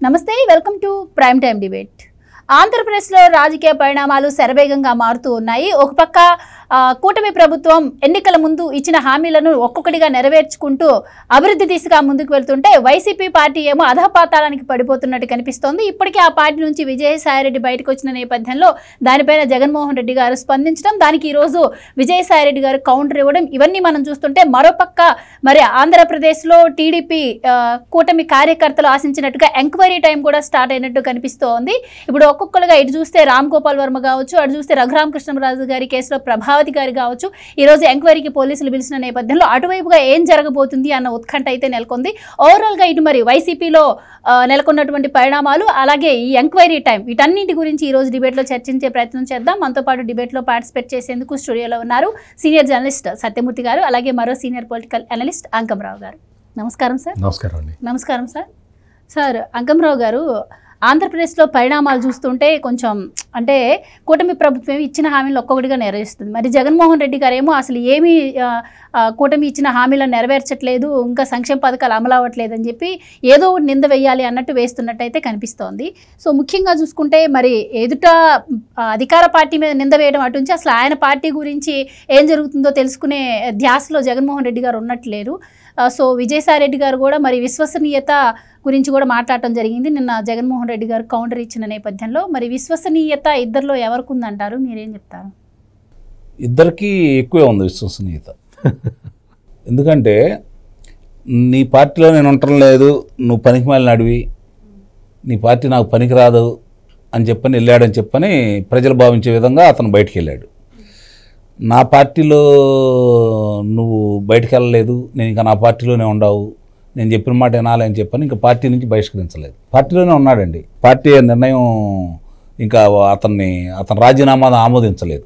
నమస్తే, welcome to prime time debate. ఆంధ్రప్రదేశ్లో రాజకీయ పరిణామాలు శరవేగంగా మారుతూ ఉన్నాయి. ఒక పక్క కూటమి ప్రభుత్వం ఎన్నికల ముందు ఇచ్చిన హామీలను ఒక్కొక్కటిగా నెరవేర్చుకుంటూ అభివృద్ధి దిశగా ముందుకు వెళ్తుంటే వైసీపీ పార్టీ ఏమో అధపాతాళానికి పడిపోతున్నట్టు కనిపిస్తోంది. ఇప్పటికే ఆ పార్టీ నుంచి విజయసాయిరెడ్డి బయటకు వచ్చిన నేపథ్యంలో దానిపైన జగన్మోహన్ రెడ్డి గారు స్పందించడం, దానికి ఈరోజు విజయసాయిరెడ్డి గారు కౌంటర్ ఇవ్వడం, ఇవన్నీ మనం చూస్తుంటే మరోపక్క మరి ఆంధ్రప్రదేశ్లో టీడీపీ కూటమి కార్యకర్తలు ఆశించినట్టుగా ఎంక్వైరీ టైం కూడా స్టార్ట్ అయినట్టు కనిపిస్తోంది. ఇప్పుడు ఒక్కొక్కరుగా ఇటు చూస్తే రామ్ గోపాల్ వర్మ కావచ్చు, అటు చూస్తే రఘురామకృష్ణరాజు గారి కేసులో ప్రభావతి గారు కావచ్చు, ఈరోజు ఎంక్వైరీకి పోలీసులు పిలిచిన నేపథ్యంలో అటువైపుగా ఏం జరగబోతుంది అన్న ఉత్కంఠ అయితే నెలకొంది. ఓవరాల్గా ఇటు మరి వైసీపీలో నెలకొన్నటువంటి పరిణామాలు, అలాగే ఈ ఎంక్వైరీ టైం, వీటన్నింటి గురించి ఈరోజు డిబేట్లో చర్చించే ప్రయత్నం చేద్దాం. మనతో పాటు డిబేట్లో పార్టిసిపేట్ చేసేందుకు స్టూడియోలో ఉన్నారు సీనియర్ జర్నలిస్ట్ సత్యమూర్తి గారు, అలాగే మరో సీనియర్ పొలిటికల్ అనలిస్ట్ అంకమరావు గారు. నమస్కారం సార్. నమస్కారం అండి. నమస్కారం సార్. సార్, అంకమరావు గారు, ఆంధ్రప్రదేశ్లో పరిణామాలు చూస్తుంటే కొంచెం అంటే కూటమి ప్రభుత్వం ఇచ్చిన హామీలు ఒక్కొక్కటిగా నెరవేరుస్తుంది. మరి జగన్మోహన్ రెడ్డి గారు ఏమో అసలు ఏమీ కూటమి ఇచ్చిన హామీలను నెరవేర్చట్లేదు, ఇంకా సంక్షేమ పథకాలు అమలు అవ్వట్లేదు అని చెప్పి ఏదో ఒకటి నింద వేయాలి అన్నట్టు వేస్తున్నట్టయితే కనిపిస్తోంది. సో ముఖ్యంగా చూసుకుంటే మరి ఎదుట అధికార పార్టీ మీద నింద వేయడం అటు నుంచి అసలు ఆయన పార్టీ గురించి ఏం జరుగుతుందో తెలుసుకునే ధ్యాసలో జగన్మోహన్ రెడ్డి గారు ఉన్నట్లేరు. సో విజయసాయిరెడ్డి గారు కూడా మరి విశ్వసనీయత గురించి కూడా మాట్లాడటం జరిగింది నిన్న జగన్మోహన్ రెడ్డి గారు కౌంటర్ ఇచ్చిన నేపథ్యంలో. మరి విశ్వసనీయత ఇద్దరిలో ఎవరికి ఉందంటారు, మీరేం చెప్తారు? ఇద్దరికి ఎక్కువే ఉంది విశ్వసనీయత. ఎందుకంటే నీ పార్టీలో నేను ఉండటం లేదు, నువ్వు పనికిమాలిన అడివి, నీ పార్టీ నాకు పనికిరాదు అని చెప్పని వెళ్ళాడని చెప్పని ప్రజలు భావించే విధంగా అతను బయటికి వెళ్ళాడు. నా పార్టీలో నువ్వు బయటికి వెళ్ళలేదు, నేను ఇంకా నా పార్టీలోనే ఉండవు, నేను చెప్పిన మాట వినాలని చెప్పని ఇంకా పార్టీ నుంచి బహిష్కరించలేదు. పార్టీలోనే ఉన్నాడండి. పార్టీ నిర్ణయం ఇంకా అతను రాజీనామా ఆమోదించలేదు.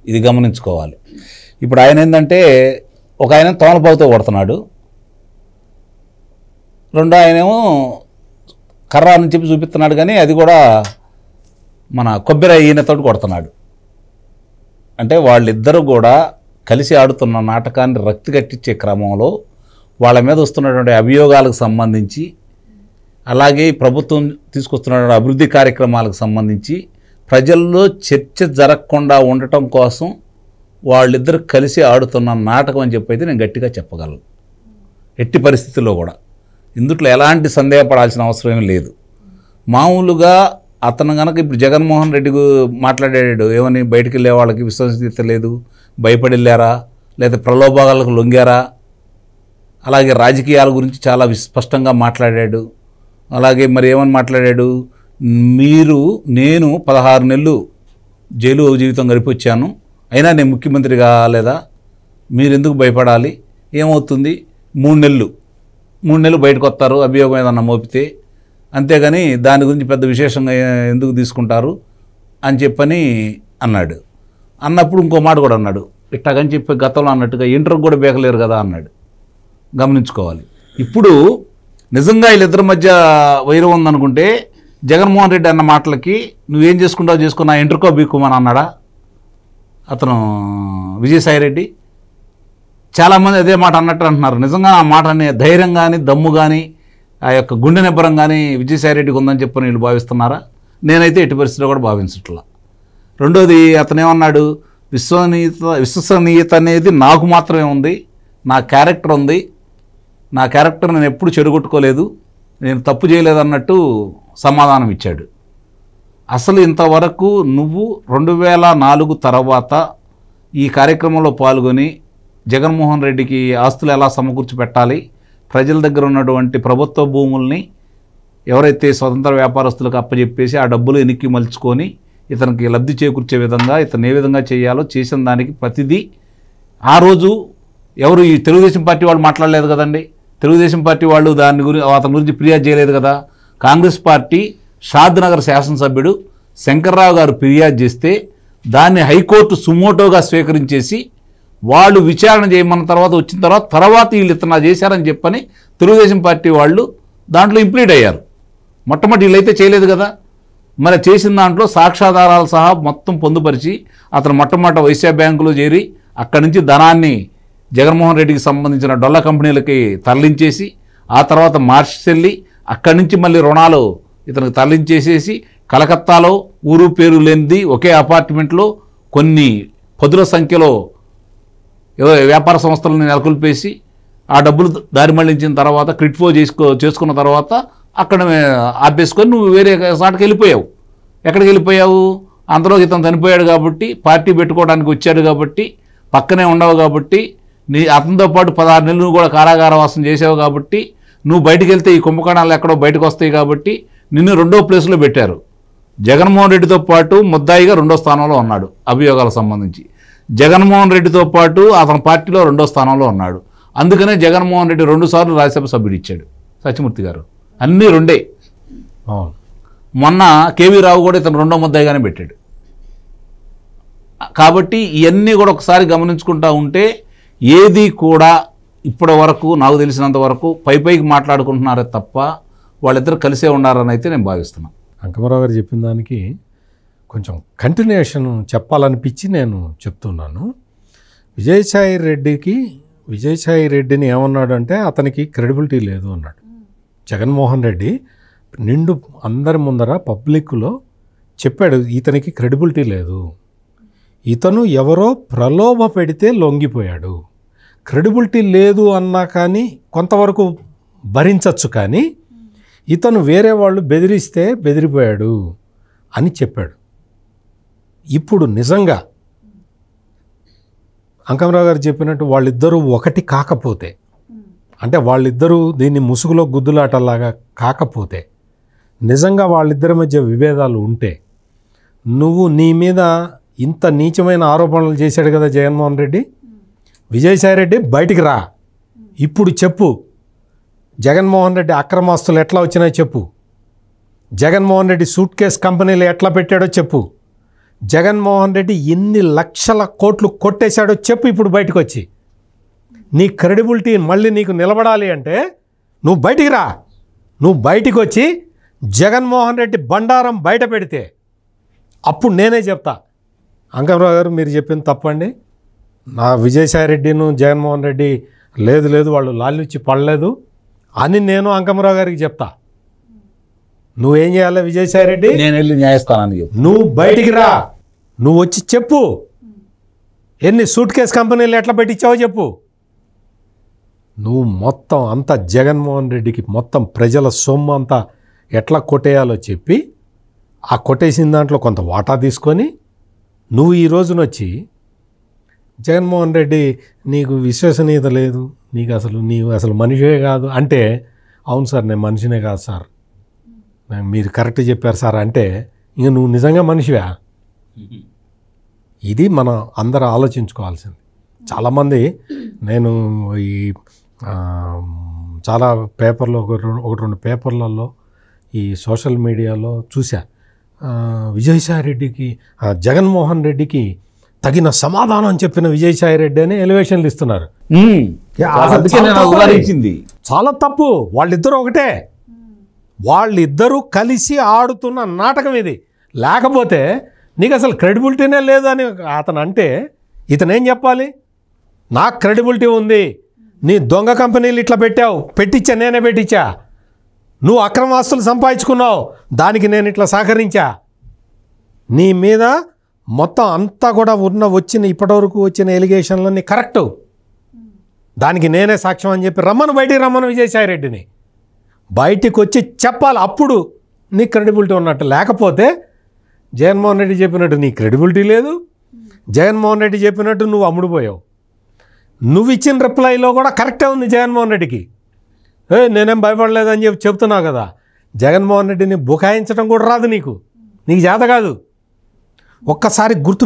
ఇది గమనించుకోవాలి. ఇప్పుడు ఆయన ఏంటంటే ఒక ఆయన తోమలపావుతో కొడుతున్నాడు, రెండో ఆయనేమో కర్ర అని చెప్పి చూపిస్తున్నాడు, కానీ అది కూడా మన కొబ్బరి ఈయనతో కొడుతున్నాడు. అంటే వాళ్ళిద్దరూ కూడా కలిసి ఆడుతున్న నాటకాన్ని రక్తి కట్టించే క్రమంలో వాళ్ళ మీద వస్తున్నటువంటి అభియోగాలకు సంబంధించి, అలాగే ప్రభుత్వం తీసుకొస్తున్నటువంటి అభివృద్ధి కార్యక్రమాలకు సంబంధించి ప్రజల్లో చర్చ జరగకుండా ఉండటం కోసం వాళ్ళిద్దరు కలిసి ఆడుతున్న నాటకం అని చెప్పి అయితే నేను గట్టిగా చెప్పగలను. ఎట్టి పరిస్థితుల్లో కూడా ఇందుట్లో ఎలాంటి సందేహపడాల్సిన అవసరం ఏమీ లేదు. మామూలుగా అతను కనుక ఇప్పుడు జగన్మోహన్ రెడ్డి మాట్లాడాడు ఏమని, బయటికి వెళ్ళే వాళ్ళకి విశ్వసనీయత లేదు, భయపడి వెళ్ళారా, లేదా ప్రలోభాలకు లొంగారా, అలాగే రాజకీయాల గురించి చాలా స్పష్టంగా మాట్లాడాడు. అలాగే మరి ఏమని మాట్లాడాడు, నేను 16 నెలలు జైలు జీవితం గడిపొచ్చాను, అయినా నేను ముఖ్యమంత్రి కాలేదా, మీరు ఎందుకు భయపడాలి, ఏమవుతుంది, 3 నెలలు బయటకు వస్తారు అభియోగం ఏదన్నా మోపితే, అంతేగాని దాని గురించి పెద్ద విశేషంగా ఎందుకు తీసుకుంటారు అని చెప్పని అన్నాడు. అన్నప్పుడు ఇంకో మాట కూడా అన్నాడు, ఇట్టాగని చెప్పి గతంలో అన్నట్టుగా ఇంటర్వ్యూ కూడా బేకలేరు కదా అన్నాడు. గమనించుకోవాలి. ఇప్పుడు నిజంగా వీళ్ళిద్దరి మధ్య వైరం ఉందనుకుంటే జగన్మోహన్ రెడ్డి అన్న మాటలకి నువ్వేం చేసుకుంటావు చేసుకున్నా ఇంటర్కో బీక్కుమని అన్నాడా అతను విజయసాయిరెడ్డి? చాలామంది అదే మాట అన్నట్టు అంటున్నారు. నిజంగా ఆ మాట అనే ధైర్యం కానీ దమ్ము కానీ ఆ యొక్క గుండె నిబ్బరం కానీ విజయసాయిరెడ్డికి ఉందని చెప్పని వీళ్ళు భావిస్తున్నారా? నేనైతే ఎట్టి పరిస్థితిలో కూడా భావించట్లా. రెండోది అతనేమన్నాడు, విశ్వసనీయత అనేది నాకు మాత్రమే ఉంది, నా క్యారెక్టర్ ఉంది, నా క్యారెక్టర్ నేను ఎప్పుడు చెడగొట్టుకోలేదు, నేను తప్పు చేయలేదన్నట్టు సమాధానం ఇచ్చాడు. అసలు ఇంతవరకు నువ్వు 2004 తర్వాత ఈ కార్యక్రమంలో పాల్గొని జగన్మోహన్ రెడ్డికి ఆస్తులు ఎలా సమకూర్చి పెట్టాలి, ప్రజల దగ్గర ఉన్నటువంటి ప్రభుత్వ భూముల్ని ఎవరైతే స్వతంత్ర వ్యాపారస్తులకు అప్పచెప్పేసి ఆ డబ్బులు వెనక్కి మలుచుకొని ఇతనికి లబ్ధి చేకూర్చే విధంగా ఇతను ఏ విధంగా చేయాలో చేసిన దానికి ప్రతిదీ ఆ రోజు ఎవరు ఈ తెలుగుదేశం పార్టీ వాళ్ళు మాట్లాడలేదు కదండి. తెలుగుదేశం పార్టీ వాళ్ళు అతని గురించి ఫిర్యాదు చేయలేదు కదా. కాంగ్రెస్ పార్టీ షాద్ నగర్ శాసనసభ్యుడు శంకర్రావు గారు ఫిర్యాదు చేస్తే దాన్ని హైకోర్టు సుమోటోగా స్వీకరించేసి వాళ్ళు విచారణ చేయమన్న తర్వాత వచ్చిన తర్వాత వీళ్ళు ఇతను చేశారని చెప్పని తెలుగుదేశం పార్టీ వాళ్ళు దాంట్లో ఇంప్లీట్ అయ్యారు. మొట్టమొదటి వీళ్ళైతే చేయలేదు కదా. మరి చేసిన దాంట్లో సాక్ష్యాధారాలు సహా మొత్తం పొందుపరిచి అతను మొట్టమొదటి వైశ్య బ్యాంకులో చేరి అక్కడి నుంచి ధనాన్ని జగన్మోహన్ రెడ్డికి సంబంధించిన డొల్ల కంపెనీలకి తరలించేసి ఆ తర్వాత మార్చెల్లి అక్కడి నుంచి మళ్ళీ రుణాలు ఇతనికి తరలించేసేసి కలకత్తాలో ఊరు పేరు లేనిది ఒకే అపార్ట్మెంట్లో కొన్ని పదుల సంఖ్యలో ఏదో వ్యాపార సంస్థలను నెలకొల్పేసి ఆ డబ్బులు దారి మళ్లించిన తర్వాత క్రిట్ఫో చేసుకున్న తర్వాత అక్కడ ఆపేసుకొని నువ్వు వేరే సాటుకు వెళ్ళిపోయావు. ఎక్కడికి వెళ్ళిపోయావు? అంతలో ఇతను చనిపోయాడు కాబట్టి, పార్టీ పెట్టుకోవడానికి వచ్చాడు కాబట్టి, పక్కనే ఉండవు కాబట్టి, అతనితో పాటు 16 నెలలు నువ్వు కూడా కారాగారవాసం చేసావు కాబట్టి, నువ్వు బయటికి వెళ్తే ఈ కుంభకోణాలు ఎక్కడో బయటకు వస్తాయి కాబట్టి నిన్ను 2వ ప్లేస్లో పెట్టారు. జగన్మోహన్ రెడ్డితో పాటు ముద్దాయిగా 2వ స్థానంలో ఉన్నాడు అభియోగాలకు సంబంధించి. జగన్మోహన్ రెడ్డితో పాటు అతని పార్టీలో 2వ స్థానంలో ఉన్నాడు. అందుకనే జగన్మోహన్ రెడ్డి 2 సార్లు రాజ్యసభ సభ్యుడు ఇచ్చాడు సత్యమూర్తి గారు. అన్నీ 2. మొన్న కేవీ రావు కూడా ఇతను 2వ ముద్దాయిగానే పెట్టాడు. కాబట్టి ఇవన్నీ కూడా ఒకసారి గమనించుకుంటా ఉంటే ఏది కూడా ఇప్పటి వరకు నాకు తెలిసినంత వరకు పైకి మాట్లాడుకుంటున్నారే తప్ప వాళ్ళిద్దరు కలిసే ఉన్నారని అయితే నేను భావిస్తున్నాను. అంకమరావు గారు చెప్పిన దానికి కొంచెం కంటిన్యూషన్ చెప్పాలనిపించి నేను చెప్తున్నాను. విజయసాయి రెడ్డిని ఏమన్నాడు అంటే అతనికి క్రెడిబిలిటీ లేదు అన్నాడు. జగన్మోహన్ రెడ్డి నిండు అందరి ముందర పబ్లిక్లో చెప్పాడు ఇతనికి క్రెడిబిలిటీ లేదు, ఇతను ఎవరో ప్రలోభ పెడితే లొంగిపోయాడు, క్రెడిబిలిటీ లేదు అన్నా కానీ కొంతవరకు భరించవచ్చు, కానీ ఇతను వేరే వాళ్ళు బెదిరిస్తే బెదిరిపోయాడు అని చెప్పాడు. ఇప్పుడు నిజంగా అంకమరావు గారు చెప్పినట్టు వాళ్ళిద్దరూ ఒకటి కాకపోతే, అంటే వాళ్ళిద్దరూ దీన్ని ముసుగులో గుద్దులాటలాగా కాకపోతే, నిజంగా వాళ్ళిద్దరి మధ్య విభేదాలు ఉంటే, నువ్వు నీ మీద ఇంత నీచమైన ఆరోపణలు చేశాడు కదా జగన్మోహన్ రెడ్డి, విజయసాయి రెడ్డి బయటికి రా, ఇప్పుడు చెప్పు జగన్మోహన్ రెడ్డి అక్రమాస్తులు ఎట్లా వచ్చినాయో చెప్పు, జగన్మోహన్ రెడ్డి సూట్ కేస్ కంపెనీలు ఎట్లా పెట్టాడో చెప్పు, జగన్మోహన్ రెడ్డి ఎన్ని లక్షల కోట్లు కొట్టేశాడో చెప్పు ఇప్పుడు బయటకు వచ్చి. నీ క్రెడిబిలిటీ మళ్ళీ నీకు నిలబడాలి అంటే నువ్వు బయటికి రా, నువ్వు బయటికి వచ్చి జగన్మోహన్ రెడ్డి బండారం బయట పెడితే అప్పుడు నేనే చెప్తా అంకమరావు గారు మీరు చెప్పింది తప్పండి, నా విజయసాయి రెడ్డిను జగన్మోహన్ రెడ్డి లేదు వాళ్ళు లాలిచ్చి పడలేదు అని నేను అంకమరావు గారికి చెప్తా. నువ్వేం చేయాలి విజయసాయి రెడ్డి? నేను వెళ్ళి న్యాయస్థానానికి నువ్వు బయటికి రా, నువ్వు వచ్చి చెప్పు ఎన్ని సూట్ కేస్ కంపెనీలు ఎట్లా పెట్టించావో చెప్పు. నువ్వు మొత్తం అంతా జగన్మోహన్ రెడ్డికి మొత్తం ప్రజల సొమ్ము అంతా ఎట్లా కొట్టేయాలో చెప్పి ఆ కొట్టేసిన దాంట్లో కొంత వాటా తీసుకొని నువ్వు ఈ రోజున వచ్చి జగన్మోహన్ రెడ్డి నీకు విశ్వసనీయత లేదు, నీవు అసలు మనిషే కాదు అంటే, అవును సార్ నేను మనిషినే కాదు సార్, మీరు కరెక్ట్ చెప్పారు సార్ అంటే ఇంక నువ్వు నిజంగా మనిషివా? ఇది మనం అందరూ ఆలోచించుకోవాల్సింది. చాలామంది నేను ఈ చాలా పేపర్లో ఒకటి రెండు పేపర్లలో ఈ సోషల్ మీడియాలో చూసా, విజయసాయి రెడ్డికి జగన్మోహన్ రెడ్డికి తగిన సమాధానం చెప్పిన విజయసాయి రెడ్డి అని ఎలివేషన్లు ఇస్తున్నారు. చాలా తప్పు. వాళ్ళిద్దరూ ఒకటే, వాళ్ళిద్దరూ కలిసి ఆడుతున్న నాటకం ఇది. లేకపోతే నీకు అసలు క్రెడిబిలిటీనే లేదు అని అతను అంటే ఇతనేం చెప్పాలి? నాకు క్రెడిబిలిటీ ఉంది, నీ దొంగ కంపెనీలు ఇట్లా పెట్టావు, పెట్టించా, నేనే పెట్టించా, నువ్వు అక్రమాస్తులు సంపాదించుకున్నావు, దానికి నేను ఇట్లా సహకరించా, నీ మీద మొత్తం అంతా కూడా వచ్చిన ఇప్పటివరకు వచ్చిన ఎలిగేషన్లన్నీ కరెక్టు, దానికి నేనే సాక్ష్యం అని చెప్పి బయటికి రమ్మను విజయసాయి రెడ్డిని. బయటికి వచ్చి చెప్పాలి, అప్పుడు నీ క్రెడిబిలిటీ ఉన్నట్టు. లేకపోతే జగన్మోహన్ రెడ్డి చెప్పినట్టు నీ క్రెడిబిలిటీ లేదు, జగన్మోహన్ రెడ్డి చెప్పినట్టు నువ్వు అమ్ముడుపోయావు. నువ్వు ఇచ్చిన రిప్లైలో కూడా కరెక్టే ఉంది జగన్మోహన్ రెడ్డికి, నేనేం భయపడలేదని చెప్తున్నావు కదా. జగన్మోహన్ రెడ్డిని బుకాయించడం కూడా రాదు నీకు చేత కాదు. ఒక్కసారి గుర్తు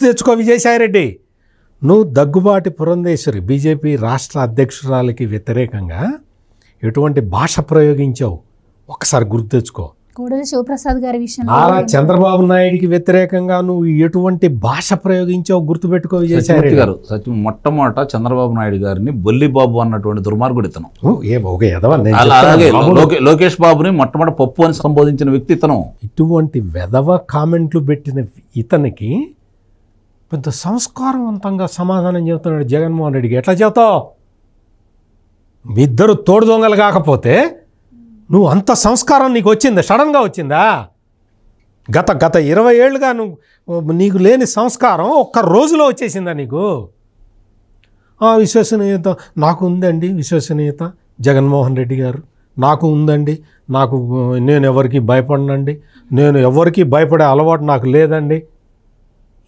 తెచ్చుకో విజయసాయి రెడ్డి, నువ్వు దగ్గుబాటి పురంధేశ్వరి బీజేపీ రాష్ట్ర అధ్యక్షురాలకి వ్యతిరేకంగా ఎటువంటి భాష ప్రయోగించావు ఒక్కసారి గుర్తు తెచ్చుకో. శివప్రసాద్ గారి విషయంలో నారా చంద్రబాబు నాయుడికి వ్యతిరేకంగా నువ్వు ఎటువంటి భాష ప్రయోగించావు గుర్తుపెట్టుకో విజయసాయి రెడ్డి గారు. సత్యం మొట్టమొదట చంద్రబాబు నాయుడు గారిని బొల్లిబాబు అన్నటువంటి దుర్మార్గుడు ఇతను. అలాగే లోకేష్ బాబుని మొట్టమొదటి పప్పు అని సంబోధించిన వ్యక్తి ఇతను. ఇటువంటి వెధవ కామెంట్లు పెట్టిన ఇతనికి పెద్ద సంస్కారవంతంగా సమాధానం చెబుతున్నాడు జగన్మోహన్ రెడ్డికి. ఎట్లా చెబుతావు? మీ ఇద్దరు తోడు దొంగలు కాకపోతే నువ్వు అంత సంస్కారం నీకు వచ్చిందా? సడన్గా వచ్చిందా? గత 20 ఏళ్ళుగా నీకు లేని సంస్కారం ఒక్క రోజులో వచ్చేసిందా నీకు? విశ్వసనీయత నాకు ఉందండి, విశ్వసనీయత జగన్మోహన్ రెడ్డి గారు నాకు ఉందండి, నేను ఎవరికి భయపడనండి, నేను ఎవరికి భయపడే అలవాటు నాకు లేదండి.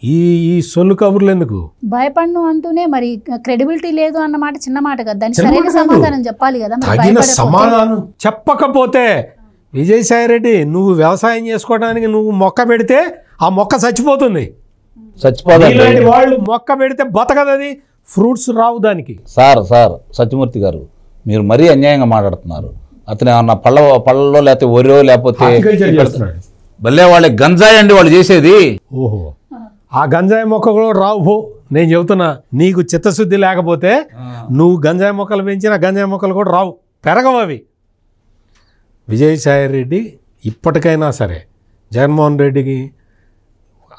ఈ సొల్లు కబుర్లు ఎందుకు? భయపడను అంటూనే మరి క్రెడిబిలిటీ లేదు అన్నమాట చిన్న మాట కదా, దానికి సరైన సమాధానం చెప్పాలి కదా. తగిన సమాధానం చెప్పకపోతే విజయసాయిరెడ్డి నువ్వు వ్యవసాయం చేసుకోవడానికి నువ్వు మొక్క పెడితే ఆ మొక్క చచ్చిపోతుంది. వాళ్ళు మొక్క పెడితే బతకదు, అది ఫ్రూట్స్ రావు దానికి. సార్ సత్యమూర్తి గారు, మీరు మరీ అన్యాయంగా మాట్లాడుతున్నారు. అతను ఏమన్నా పళ్ళలో లేకపోతే ఒరో లేకపోతే భలే వాళ్ళే గంజాయి అండి వాళ్ళు చేసేది. ఓహో, ఆ గంజాయి మొక్క కూడా రావు. నేను చెబుతున్నా, నీకు చిత్తశుద్ధి లేకపోతే నువ్వు గంజాయి మొక్కలు పెంచిన గంజాయి మొక్కలు కూడా రావు, పెరగవు అవి. విజయసాయిరెడ్డి ఇప్పటికైనా సరే జగన్మోహన్ రెడ్డికి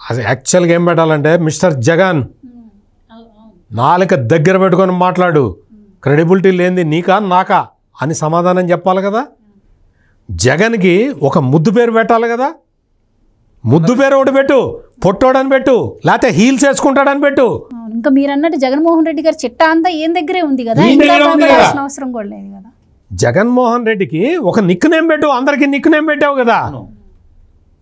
అది యాక్చువల్గా ఏం పెట్టాలంటే, మిస్టర్ జగన్ నాలుక దగ్గర పెట్టుకొని మాట్లాడు. క్రెడిబిలిటీ లేనిది నీకా నాకా అని సమాధానం చెప్పాలి కదా. జగన్కి ఒక ముద్దు పేరు పెట్టాలి కదా. ముద్దు పేరు ఒకటి పెట్టు, పొట్టోడని పెట్టు, లేకపోతే హీల్స్ వేసుకుంటాడని పెట్టు. ఇంకా మీరు అన్నట్టు జగన్మోహన్ రెడ్డి గారి చిట్టా అంతా ఏం దగ్గరే ఉంది కదా, అవసరం కూడా లేదు కదా. జగన్మోహన్ రెడ్డికి ఒక నిక్ నేమ్ పెట్టు, అందరికి నిక్ నేమ్ పెట్టావు కదా.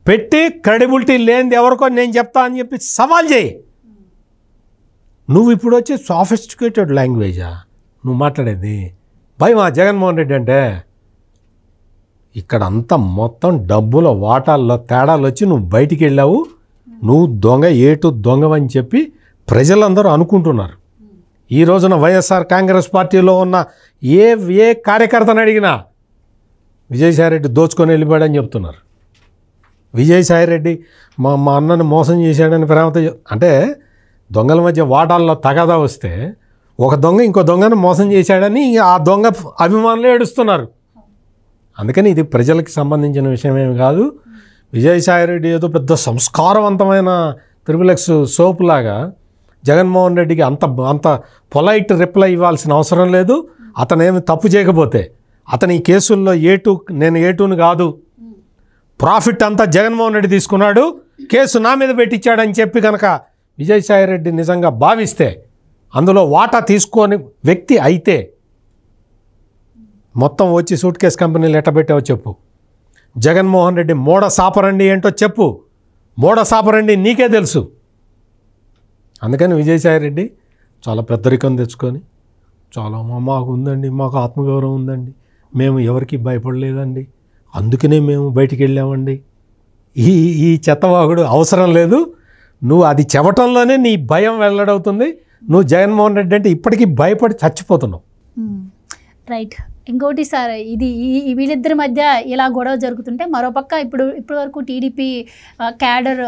పెట్టి క్రెడిబిలిటీ లేనిది ఎవరికో నేను చెప్తా అని చెప్పి సవాల్ చేయి. నువ్వు ఇప్పుడు వచ్చి సాఫిస్టికేటెడ్ లాంగ్వేజా నువ్వు మాట్లాడేది? భయమా జగన్మోహన్ రెడ్డి అంటే? ఇక్కడ అంతా మొత్తం డబ్బుల వాటాల్లో తేడాలు వచ్చి నువ్వు బయటికి వెళ్ళావు. నువ్వు దొంగ, ఏటు దొంగవని చెప్పి ప్రజలందరూ అనుకుంటున్నారు. ఈ రోజున వైఎస్ఆర్ కాంగ్రెస్ పార్టీలో ఉన్న ఏ కార్యకర్తను అడిగినా విజయసాయిరెడ్డి దోచుకొని వెళ్ళిపోయాడని చెప్తున్నారు. విజయసాయిరెడ్డి మా అన్నని మోసం చేశాడని ప్రేమత అంటే దొంగల మధ్య వాటాల్లో తగాదా వస్తే ఒక దొంగ ఇంకో దొంగను మోసం చేశాడని ఆ దొంగ అభిమానులు ఏడుస్తున్నారు. అందుకని ఇది ప్రజలకు సంబంధించిన విషయమేమి కాదు. విజయసాయిరెడ్డి ఏదో పెద్ద సంస్కారవంతమైన త్రిబులెక్స్ సోప్ లాగా జగన్మోహన్ రెడ్డికి అంత పొలైట్ రిప్లై ఇవ్వాల్సిన అవసరం లేదు. అతనేమి తప్పు చేయకపోతే, అతని ఈ కేసుల్లో నేను ఏటూని కాదు, ప్రాఫిట్ అంతా జగన్మోహన్ రెడ్డి తీసుకున్నాడు, కేసు నా మీద పెట్టించాడని చెప్పి కనుక విజయసాయిరెడ్డి నిజంగా భావిస్తే, అందులో వాటా తీసుకొని వ్యక్తి అయితే మొత్తం వచ్చి సూట్ కేసు కంపెనీలు ఎట్టబెట్టావో చెప్పు. జగన్మోహన్ రెడ్డి మోడ సాపరండి ఏంటో చెప్పు. మోడ సాపరండి నీకే తెలుసు. అందుకని విజయసాయిరెడ్డి చాలా పెద్దరికం తెచ్చుకొని చాలా మాకు ఉందండి, మాకు ఆత్మగౌరవం ఉందండి, మేము ఎవరికి భయపడలేదండి, అందుకనే మేము బయటికి వెళ్ళామండి. ఈ చెత్తవాగుడు అవసరం లేదు. నువ్వు అది చెప్పటంలోనే నీ భయం వెల్లడవుతుంది. నువ్వు జగన్మోహన్ రెడ్డి అంటే ఇప్పటికీ భయపడి చచ్చిపోతున్నావు. రైట్. ఇంకోటి సార్, ఇది వీళ్ళిద్దరి మధ్య ఇలా గొడవ జరుగుతుంటే మరోపక్క ఇప్పటి వరకు టీడీపీ క్యాడర్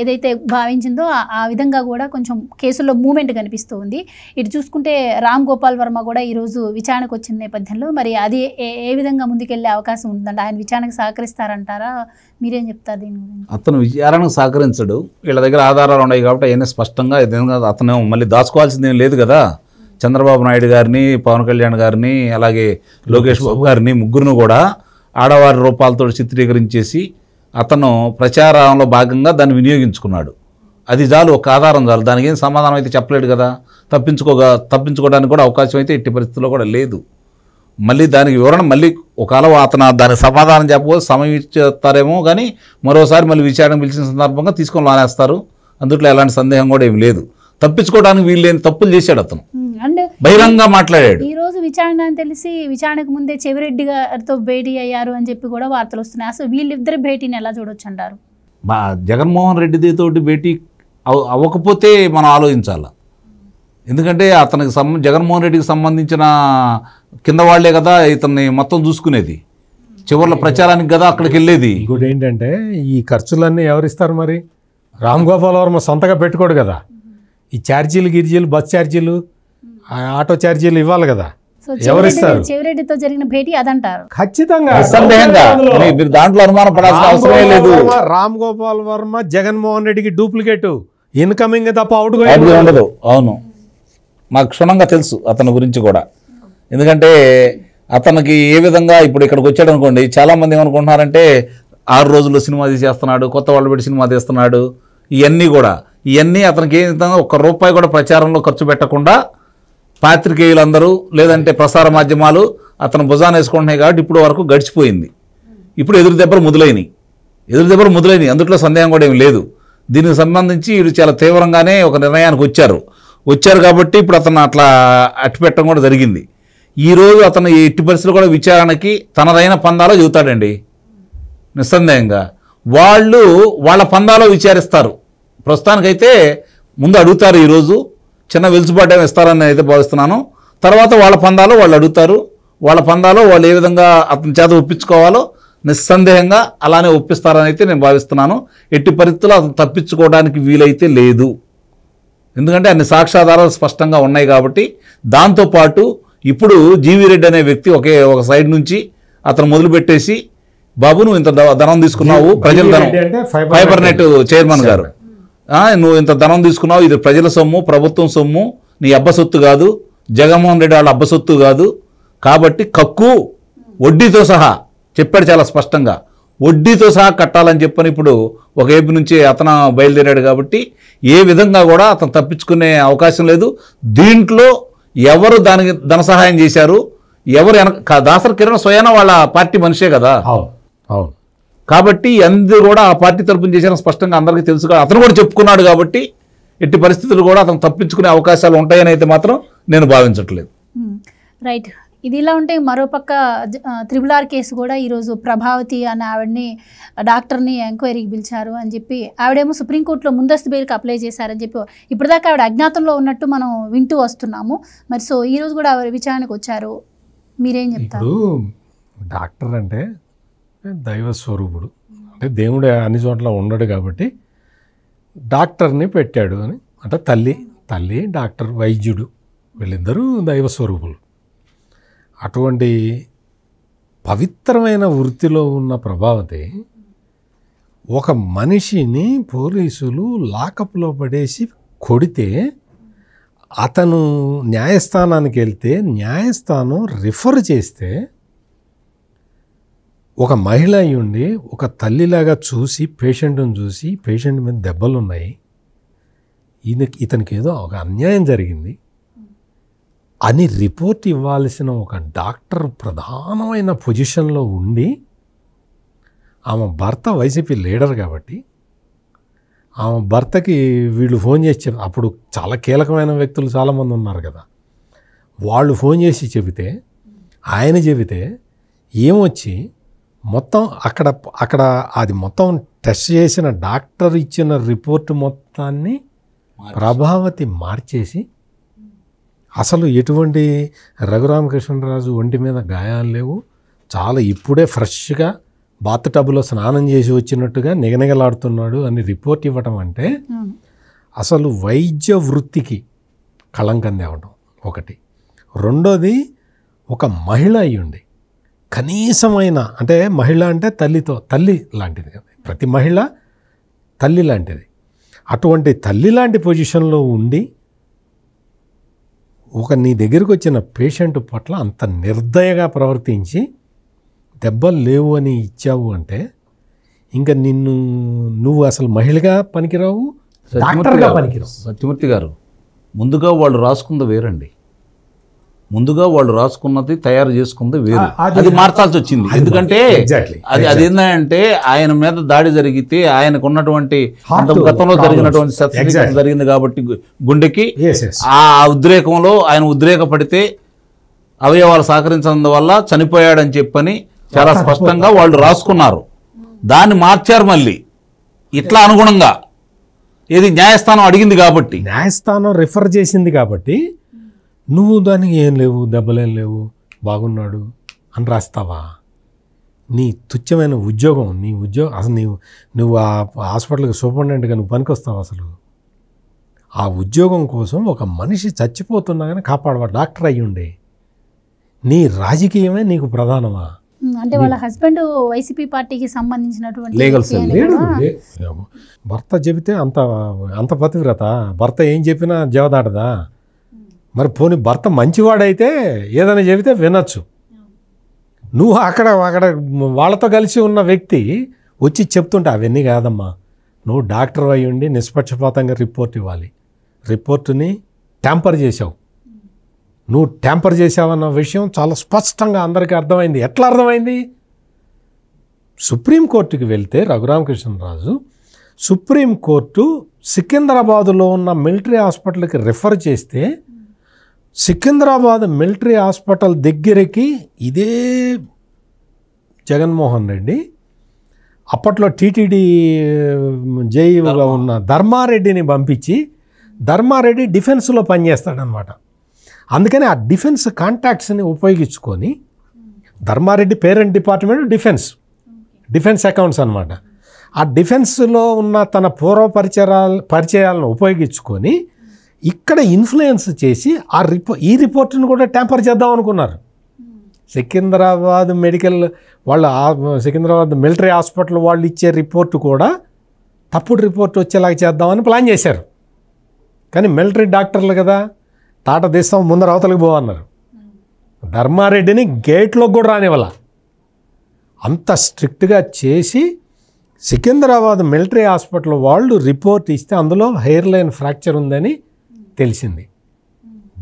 ఏదైతే భావించిందో ఆ విధంగా కూడా కొంచెం కేసుల్లో మూమెంట్ కనిపిస్తూ ఉంది. ఇటు చూసుకుంటే రామ్ గోపాల్ వర్మ కూడా ఈరోజు విచారణకు వచ్చిన నేపథ్యంలో మరి అది ఏ విధంగా ముందుకెళ్ళే అవకాశం ఉందంటే, ఆయన విచారణకు సహకరిస్తారంటారా? మీరేం చెప్తారు దీని గురించి? అతను విచారణకు సహకరించడు. వీళ్ళ దగ్గర ఆధారాలు ఉన్నాయి కాబట్టి అవన్నీ స్పష్టంగా అతను మళ్ళీ దాచుకోవాల్సిందేం లేదు కదా. చంద్రబాబు నాయుడు గారిని, పవన్ కళ్యాణ్ గారిని, అలాగే లోకేష్ బాబు గారిని, ముగ్గురును కూడా ఆడవారి రూపాలతో చిత్రీకరించేసి అతను ప్రచారంలో భాగంగా దాన్ని వినియోగించుకున్నాడు. అది చాలు, ఒక ఆధారం చాలు. దానికి ఏం సమాధానం అయితే చెప్పలేడు కదా. తప్పించుకోవడానికి కూడా అవకాశం అయితే ఎట్టి పరిస్థితుల్లో కూడా లేదు. మళ్ళీ దానికి వివరణ మళ్ళీ ఒకవేళ అతను దానికి సమాధానం చెప్పకపోతే సమయం ఇచ్చేస్తారేమో, కానీ మరోసారి మళ్ళీ విచారణ పిలిచిన సందర్భంగా తీసుకొని లానేస్తారు. అందుట్లో ఎలాంటి సందేహం కూడా ఏమి లేదు. తప్పించుకోవడానికి వీళ్ళేని తప్పులు చేశాడు అతను, బహిరంగంగా మాట్లాడాడు. ఈ రోజు విచారణ అని తెలిసి విచారణకు ముందే చెవిరెడ్డి గారితో భేటీ అయ్యారు అని చెప్పి కూడా వార్తలు వస్తున్నాయి. అసలు వీళ్ళిద్దరి భేటీని ఎలా చూడొచ్చు అంటారు? జగన్మోహన్ రెడ్డితోటి భేటీ అవ్వకపోతే మనం ఆలోచించాలి. ఎందుకంటే అతనికి జగన్మోహన్ రెడ్డికి సంబంధించిన కింద వాళ్లే కదా ఇతన్ని మొత్తం చూసుకునేది. చివరిలో ప్రచారానికి కదా అక్కడికి వెళ్ళేది. ఇంకోటి ఏంటంటే, ఈ ఖర్చులన్నీ ఎవరిస్తారు మరి? రామ్ గోపాల్ వర్మ సొంతగా పెట్టుకోడు కదా. ఈ ఛార్జీలు, గిర్జీలు, బస్ ఛార్జీలు, ఆటో ఛార్జీలు ఇవ్వాలి కదా. ఎవరిస్తారు? చెవిరెడ్డితో జరిగిన భేటీ అదంటారు. ఖచ్చితంగా దాంట్లో అనుమానం పడాల్సిన అవసరం లేదు. రామ్ గోపాల్ వర్మ జగన్మోహన్ రెడ్డికి డూప్లికేట్, ఇన్కమింగ్ తప్ప అవుట్ ఉండదు. అవును, మాకు క్షుణ్ణంగా తెలుసు అతని గురించి కూడా. ఎందుకంటే అతనికి ఏ విధంగా ఇప్పుడు ఇక్కడికి వచ్చాడు అనుకోండి, చాలామంది ఏమనుకుంటున్నారంటే 6 రోజుల్లో సినిమా తీసేస్తున్నాడు, కొత్త వాళ్ళు పెట్టి సినిమా తీస్తున్నాడు, ఇవన్నీ అతనికి ఏ విధంగా ₹1 కూడా ప్రచారంలో ఖర్చు పెట్టకుండా పాత్రికేయులందరూ లేదంటే ప్రసార మాధ్యమాలు అతను భుజాన్ని వేసుకుంటున్నాయి కాబట్టి ఇప్పుడు వరకు గడిచిపోయింది. ఇప్పుడు ఎదురు దెబ్బలు మొదలైనవి, అందుట్లో సందేహం కూడా ఏమి లేదు. దీనికి సంబంధించి వీళ్ళు చాలా తీవ్రంగానే ఒక నిర్ణయానికి వచ్చారు కాబట్టి ఇప్పుడు అతను అట్లా అట్టిపెట్టడం కూడా జరిగింది. ఈరోజు అతను ఎట్టి పరిస్థితులు కూడా విచారణకి తనదైన పందాలో చెబుతాడండి. నిస్సందేహంగా వాళ్ళ పందాలో విచారిస్తారు. ప్రస్తుతానికైతే ముందు అడుగుతారు, ఈరోజు చిన్న వెలుసుబాటు ఇస్తారని అయితే భావిస్తున్నాను. తర్వాత వాళ్ళ పందాలో వాళ్ళు అడుగుతారు, వాళ్ళ పందాలో వాళ్ళు ఏ విధంగా అతని చేత ఒప్పించుకోవాలో నిస్సందేహంగా అలానే ఒప్పిస్తారని అయితే నేను భావిస్తున్నాను. ఎట్టి పరిస్థితుల్లో అతను తప్పించుకోవడానికి వీలైతే లేదు, ఎందుకంటే అన్ని సాక్ష్యాధారాలు స్పష్టంగా ఉన్నాయి కాబట్టి. దాంతోపాటు ఇప్పుడు జీవీ రెడ్డి అనే వ్యక్తి ఒక సైడ్ నుంచి అతను మొదలుపెట్టేసి, బాబు నువ్వు ఇంత ధనం తీసుకున్నావు, ప్రజల ధనం, ఫైబర్ నెట్ చైర్మన్ గారు, నువ్వు ఇంత ధనం తీసుకున్నావు, ఇది ప్రజల సొమ్ము, ప్రభుత్వం సొమ్ము, నీ అబ్బసొత్తు కాదు, జగన్మోహన్ రెడ్డి వాళ్ళ అబ్బసొత్తు కాదు, కాబట్టి కక్కు, వడ్డీతో సహా చెప్పాడు చాలా స్పష్టంగా, వడ్డీతో సహా కట్టాలని చెప్పని ఇప్పుడు ఒక వైపు నుంచి అతను బయలుదేరాడు కాబట్టి ఏ విధంగా కూడా అతను తప్పించుకునే అవకాశం లేదు. దీంట్లో ఎవరు దానికి ధన సహాయం చేశారు, ఎవరు దాసరి కిరణ్ స్వయాన వాళ్ళ పార్టీ మనిషే కదా. అవును. కాబట్టి అందరూ కూడా ఆ పార్టీ తరపున చేసిన స్పష్టంగా అందరికీ తెలుసు, అతను కూడా చెప్పుకున్నాడు కాబట్టి ఎట్టి పరిస్థితులు కూడా అతను తప్పించుకునే అవకాశాలు ఉంటాయని అయితే మాత్రం నేను భావించట్లేదు. రైట్. ఇది ఇలా ఉంటే మరోపక్క RRR కేసు కూడా ఈరోజు ప్రభావతి అనే ఆవిడని డాక్టర్ని ఎంక్వైరీకి పిలిచారు అని చెప్పి, ఆవిడేమో సుప్రీంకోర్టులో ముందస్తు బెయిల్కి అప్లై చేశారని చెప్పి ఇప్పటిదాకా ఆవిడ అజ్ఞాతంలో ఉన్నట్టు మనం వింటూ వస్తున్నాము. మరి సో ఈరోజు కూడా ఆవిడ విచారణకు వచ్చారు, మీరేం చెప్తారు? ఇప్పుడు డాక్టర్ అంటే దైవ స్వరూపుడు, అంటే దేవుడు అన్ని చోట్ల ఉండడు కాబట్టి డాక్టర్ని పెట్టాడు అని, అంటే తల్లి డాక్టర్, వైద్యుడు, వీళ్ళిద్దరూ దైవ స్వరూపులు. అటువంటి పవిత్రమైన వృత్తిలో ఉన్న ప్రభావతి ఒక మనిషిని పోలీసులు లాకప్లో పడేసి కొడితే అతను న్యాయస్థానానికి వెళ్తే న్యాయస్థానం రిఫర్ చేస్తే ఒక మహిళ అయ్యుండి ఒక తల్లిలాగా చూసి పేషెంట్ని చూసి పేషెంట్ మీద దెబ్బలు ఉన్నాయి, ఇతనికి ఏదో ఒక అన్యాయం జరిగింది అని రిపోర్ట్ ఇవ్వాల్సిన ఒక డాక్టర్ ప్రధానమైన పొజిషన్లో ఉండి, ఆమె భర్త వైసీపీ లీడర్ కాబట్టి ఆమె భర్తకి వీళ్ళు ఫోన్ చేసి అప్పుడు చాలా కీలకమైన వ్యక్తులు చాలామంది ఉన్నారు కదా, వాళ్ళు ఫోన్ చేసి ఆయన చెబితే ఏమొచ్చి మొత్తం అక్కడ అది మొత్తం టెస్ట్ చేసిన డాక్టర్ ఇచ్చిన రిపోర్టు మొత్తాన్ని ప్రభావతి మార్చేసి, అసలు ఎటువంటి రఘురామకృష్ణరాజు ఒంటి మీద గాయాలు లేవు, చాలా ఇప్పుడే ఫ్రెష్గా బాత్ టబ్లో స్నానం చేసి వచ్చినట్టుగా నిగనిగలాడుతున్నాడు అని రిపోర్ట్ ఇవ్వటం అంటే అసలు వైద్య వృత్తికి కళంకం తేవడం ఒకటి. రెండోది, ఒక మహిళ అయ్యుండి కనీసమైన, అంటే మహిళ అంటే తల్లి లాంటిది కదా, ప్రతి మహిళ తల్లి లాంటిది. అటువంటి తల్లి లాంటి పొజిషన్లో ఉండి నీ దగ్గరికి వచ్చిన పేషెంట్ పట్ల అంత నిర్దయగా ప్రవర్తించి దెబ్బలు లేవు అని ఇచ్చావు అంటే ఇంకా నువ్వు అసలు మహిళగా పనికిరావు, డాక్టర్గా పనికిరావు. సత్యమూర్తి గారు, ముందుగా వాళ్ళు రాసుకుంది వేరండి, ముందుగా వాళ్ళు రాసుకున్నది తయారు చేసుకుంది వేరు, అది మార్చాల్సి వచ్చింది. ఎందుకంటే అది ఏంటంటే ఆయన మీద దాడి జరిగితే ఆయనకు ఉన్నటువంటి గతంలో జరిగినటువంటి శస్త్రచికిత్స జరిగింది కాబట్టి గుండెకి ఆ ఉద్రేకంలో ఆయన ఉద్రేకపడితే అవయవాలు సహకరించడం వల్ల చనిపోయాడని చెప్పని చాలా స్పష్టంగా వాళ్ళు రాసుకున్నారు. దాన్ని మార్చారు మళ్ళీ ఇట్లా అనుగుణంగా, ఏది న్యాయస్థానం అడిగింది కాబట్టి, న్యాయస్థానం రిఫర్ చేసింది కాబట్టి నువ్వు దానికి ఏం లేవు, దెబ్బలేం లేవు, బాగున్నాడు అని రాస్తావా? నీ తుచ్చమైన ఉద్యోగం, నీ ఉద్యోగం అసలు నువ్వు ఆ హాస్పిటల్కి సూపరింటెండెంట్గా నువ్వు పనికొస్తావు? అసలు ఆ ఉద్యోగం కోసం ఒక మనిషి చచ్చిపోతున్నా కానీ కాపాడవా? డాక్టర్ అయ్యి ఉండే నీ రాజకీయమే నీకు ప్రధానమా? అంటే వాళ్ళ హస్బెండ్ వైసీపీ పార్టీకి సంబంధించినటువంటి భర్త చెబితే అంత పతివ్రత, భర్త ఏం చెప్పినా జవదాటదా? మరి పోనీ భర్త మంచివాడైతే ఏదైనా చెబితే వినొచ్చు, నువ్వు అక్కడ వాళ్ళతో కలిసి ఉన్న వ్యక్తి వచ్చి చెప్తుంటే అవన్నీ కాదమ్మా, నువ్వు డాక్టర్ అయి ఉండి నిష్పక్షపాతంగా రిపోర్ట్ ఇవ్వాలి, రిపోర్టుని ట్యాంపర్ చేశావు, నువ్వు ట్యాంపర్ చేసావన్న విషయం చాలా స్పష్టంగా అందరికీ అర్థమైంది. ఎట్లా అర్థమైంది? సుప్రీంకోర్టుకి వెళ్తే రఘురామకృష్ణరాజు సుప్రీంకోర్టు సికింద్రాబాదులో ఉన్న మిలిటరీ హాస్పిటల్కి రిఫర్ చేస్తే సికింద్రాబాద్ మిలిటరీ హాస్పిటల్ దగ్గరికి ఇదే జగన్మోహన్ రెడ్డి అప్పట్లో టీటీడీ జేఈగా ఉన్న ధర్మారెడ్డిని పంపించి, ధర్మారెడ్డి డిఫెన్స్లో పనిచేస్తాడనమాట. అందుకని ఆ డిఫెన్స్ కాంటాక్ట్స్ని ఉపయోగించుకొని, Dharmareddy parent department defence accounts అనమాట, ఆ డిఫెన్స్లో ఉన్న తన పూర్వ పరిచయాలను ఉపయోగించుకొని ఇక్కడ ఇన్ఫ్లుయెన్స్ చేసి ఈ రిపోర్ట్ను కూడా ట్యాంపర్ చేద్దాం అనుకున్నారు. సికింద్రాబాద్ సికింద్రాబాద్ మిలిటరీ హాస్పిటల్ వాళ్ళు ఇచ్చే రిపోర్టు కూడా తప్పుడు రిపోర్ట్ వచ్చేలాగా చేద్దామని ప్లాన్ చేశారు. కానీ మిలిటరీ డాక్టర్లు కదా, తాట తీస్తాం ముందర అవతలకు పోవన్నారు. ధర్మారెడ్డిని గేట్లోకి కూడా రానివ్వాల. అంత స్ట్రిక్ట్గా చేసి సికింద్రాబాద్ మిలిటరీ హాస్పిటల్ వాళ్ళు రిపోర్ట్ ఇస్తే అందులో హెయిర్ లైన్ ఫ్రాక్చర్ ఉందని తెలిసింది.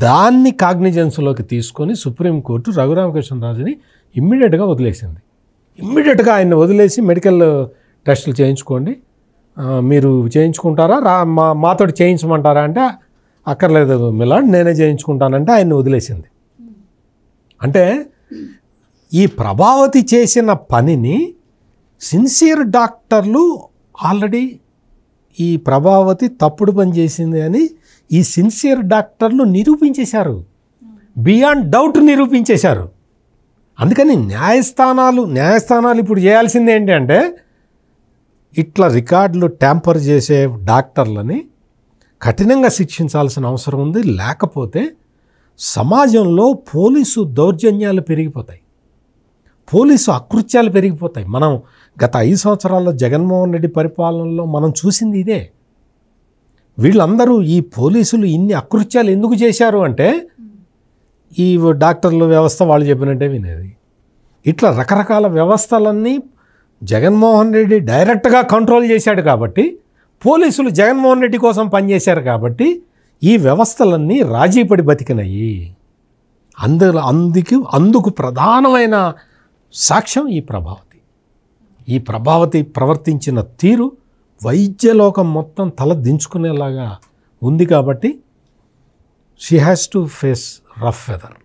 దాన్ని కాగ్నిజెన్స్లోకి తీసుకొని సుప్రీంకోర్టు రఘురామకృష్ణరాజుని ఇమ్మీడియట్గా వదిలేసింది. ఇమ్మీడియట్గా ఆయన్ని వదిలేసి మెడికల్ టెస్టులు చేయించుకోండి, మీరు చేయించుకుంటారా మాతోటి చేయించమంటారా అంటే అక్కర్లేదు మిలాడ్ నేనే చేయించుకుంటానంటే ఆయన్ని వదిలేసింది. అంటే ఈ ప్రభావతి చేసిన పనిని సిన్సియర్ డాక్టర్లు ఆల్రెడీ ఈ ప్రభావతి తప్పుడు పని చేసింది అని ఈ సిన్సియర్ డాక్టర్లు నిరూపించేశారు, బియాండ్ డౌట్ నిరూపించేశారు. అందుకని న్యాయస్థానాలు ఇప్పుడు చేయాల్సింది ఏంటంటే ఇట్లా రికార్డులు ట్యాంపర్ చేసే డాక్టర్లని కఠినంగా శిక్షించాల్సిన అవసరం ఉంది. లేకపోతే సమాజంలో పోలీసు దౌర్జన్యాలు పెరిగిపోతాయి, పోలీసు అకృత్యాలు పెరిగిపోతాయి. మనం గత 5 సంవత్సరాల్లో జగన్మోహన్ రెడ్డి పరిపాలనలో మనం చూసింది ఇదే. వీళ్ళందరూ ఈ పోలీసులు ఇన్ని అకృత్యాలు ఎందుకు చేశారు అంటే ఈ డాక్టర్ల వ్యవస్థ వాళ్ళు చెప్పినట్టే వినేది. ఇట్లా రకరకాల వ్యవస్థలన్నీ జగన్మోహన్ రెడ్డి డైరెక్ట్గా కంట్రోల్ చేశాడు కాబట్టి, పోలీసులు జగన్మోహన్ రెడ్డి కోసం పనిచేశారు కాబట్టి ఈ వ్యవస్థలన్నీ రాజీపడి బతికినాయి. అందుకు ప్రధానమైన సాక్ష్యం ఈ ప్రభావతి ప్రవర్తించిన తీరు వైద్యలోకం మొత్తం తల దించుకునేలాగా ఉంది. కాబట్టి she has to face rough weather.